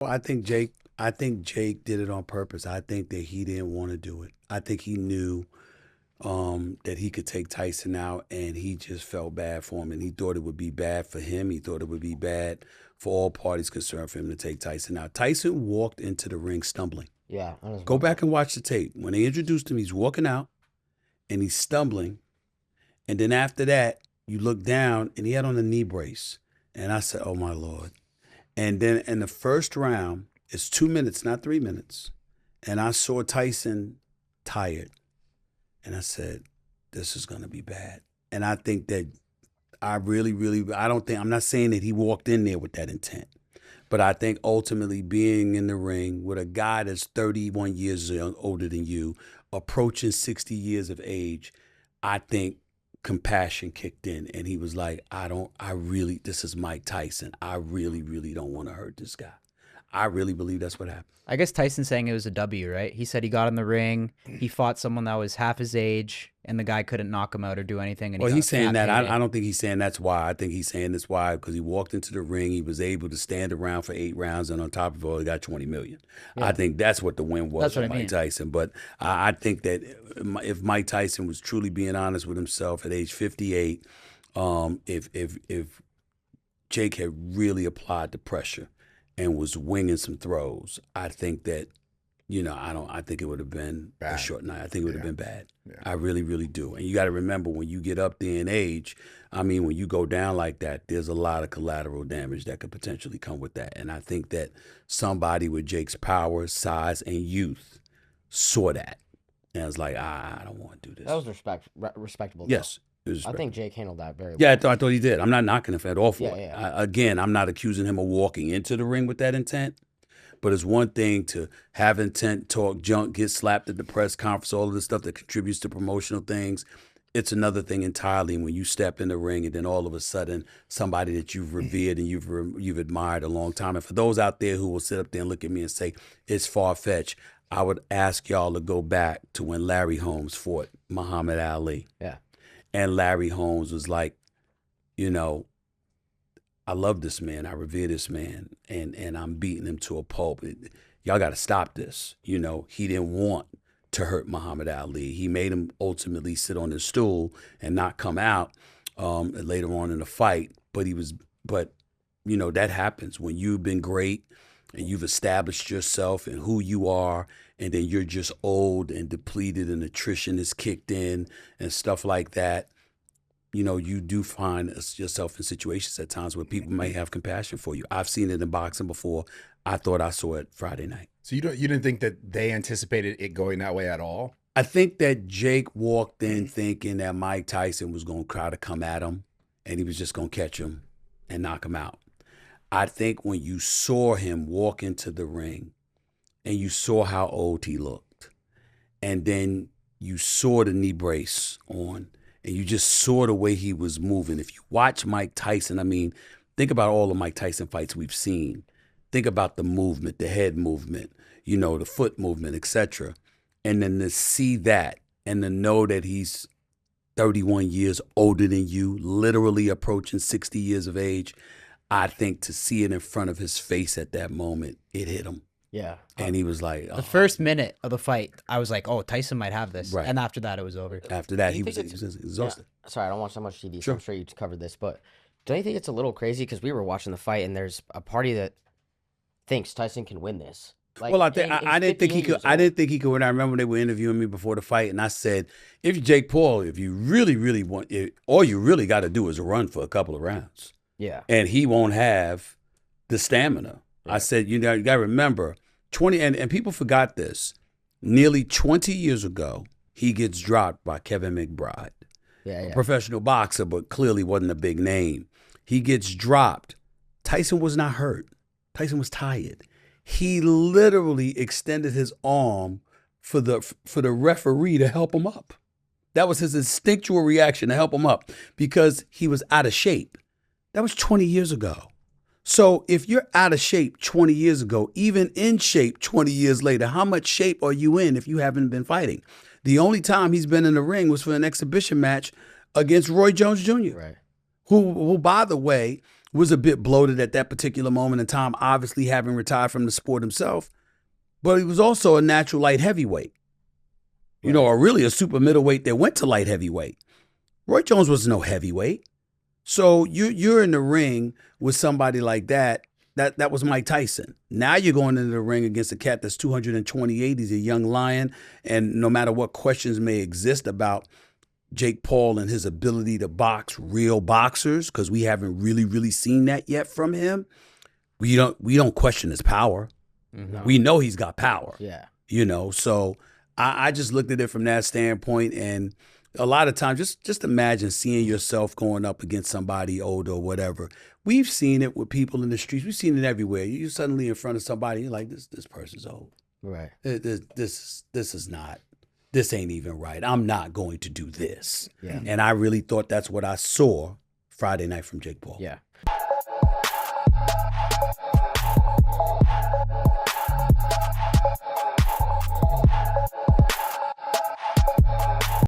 Well, I think Jake did it on purpose. I think that he didn't want to do it. I think he knew that he could take Tyson out, and he just felt bad for him, and he thought it would be bad for him. He thought it would be bad for all parties concerned for him to take Tyson out. Tyson walked into the ring stumbling. Yeah. Go back and watch the tape. When they introduced him, he's walking out and he's stumbling. And then after that, you look down and he had on a knee brace. And I said, oh my Lord. And then in the first round, it's 2 minutes, not 3 minutes. And I saw Tyson tired. And I said, this is going to be bad. And I think that I'm not saying that he walked in there with that intent. But I think ultimately being in the ring with a guy that's 31 years older than you, approaching 60 years of age, I think compassion kicked in. And he was like, this is Mike Tyson. I really, really don't want to hurt this guy. I really believe that's what happened. I guess Tyson's saying it was a W, right? He said he got in the ring, he fought someone that was half his age, and the guy couldn't knock him out or do anything. And well, he's saying that. I don't think he's saying that's why. I think he's saying that's why because he walked into the ring, he was able to stand around for 8 rounds, and on top of it all, he got $20 million. Yeah. I think that's what the win was for Mike Tyson. But I think that if Mike Tyson was truly being honest with himself at age 58, if Jake had really applied the pressure and was winging some throws, I think that, I think it would have been bad. A short night. I think it would have been bad. Yeah. I really, really do. And you got to remember when you get up there in age, when you go down like that, there's a lot of collateral damage that could potentially come with that. And I think that somebody with Jake's power, size, and youth saw that. And was like, I don't want to do this. That was respectable. Yes. I think Jake handled that very well. Yeah, I thought he did. I'm not knocking him at all for it. Again, I'm not accusing him of walking into the ring with that intent. But it's one thing to have intent, talk junk, get slapped at the press conference, all of this stuff that contributes to promotional things. It's another thing entirely when you step in the ring and then all of a sudden somebody that you've revered and you've admired a long time. And for those out there who will sit up there and look at me and say it's far-fetched, I would ask y'all to go back to when Larry Holmes fought Muhammad Ali. Yeah. And Larry Holmes was like, I love this man. I revere this man. And I'm beating him to a pulp. Y'all got to stop this. He didn't want to hurt Muhammad Ali. He made him ultimately sit on his stool and not come out later on in the fight. But that happens when you've been great and you've established yourself and who you are, and then you're just old and depleted and attrition is kicked in and stuff like that. You do find yourself in situations at times where people may have compassion for you. I've seen it in boxing before. I thought I saw it Friday night. So you didn't think that they anticipated it going that way at all? I think that Jake walked in thinking that Mike Tyson was going to try to come at him and he was just going to catch him and knock him out. I think when you saw him walk into the ring and you saw how old he looked, and then you saw the knee brace on, and you just saw the way he was moving. If you watch Mike Tyson, think about all the Mike Tyson fights we've seen. Think about the movement, the head movement, the foot movement, etc. And then to see that and to know that he's 31 years older than you, literally approaching 60 years of age, I think to see it in front of his face at that moment, it hit him. Yeah. And he was like, the first minute of the fight, I was like, oh, Tyson might have this. Right. And after that, it was over. After that, he was exhausted. Yeah. Sorry, I don't watch so much TV, so Sure. I'm sure you covered this. But don't you think it's a little crazy? Because we were watching the fight, and there's a party that thinks Tyson can win this. Well, I didn't think he could. I didn't think he could. When I remember they were interviewing me before the fight, and I said, if you're Jake Paul, if you really, really want it, all you really got to do is run for a couple of rounds. Yeah. And he won't have the stamina. Right. I said, you got to remember, 20, and people forgot this, nearly 20 years ago, he gets dropped by Kevin McBride, a professional boxer, but clearly wasn't a big name. He gets dropped. Tyson was not hurt. Tyson was tired. He literally extended his arm for the referee to help him up. That was his instinctual reaction to help him up because he was out of shape. That was 20 years ago. So if you're out of shape 20 years ago, even in shape 20 years later, how much shape are you in if you haven't been fighting? The only time he's been in the ring was for an exhibition match against Roy Jones Jr., right? Who by the way, was a bit bloated at that particular moment in time, obviously having retired from the sport himself. But he was also a natural light heavyweight, or really a super middleweight that went to light heavyweight. Roy Jones was no heavyweight. So you're in the ring with somebody like that. That was Mike Tyson. Now you're going into the ring against a cat that's 228. He's a young lion. And no matter what questions may exist about Jake Paul and his ability to box real boxers, because we haven't really seen that yet from him, we don't question his power. No. We know he's got power. Yeah. So I just looked at it from that standpoint, and a lot of times, just imagine seeing yourself going up against somebody older or whatever. We've seen it with people in the streets. We've seen it everywhere. You're suddenly in front of somebody, you're like, this person's old. Right. This is not. This ain't even right. I'm not going to do this. Yeah. And I really thought that's what I saw Friday night from Jake Paul. Yeah.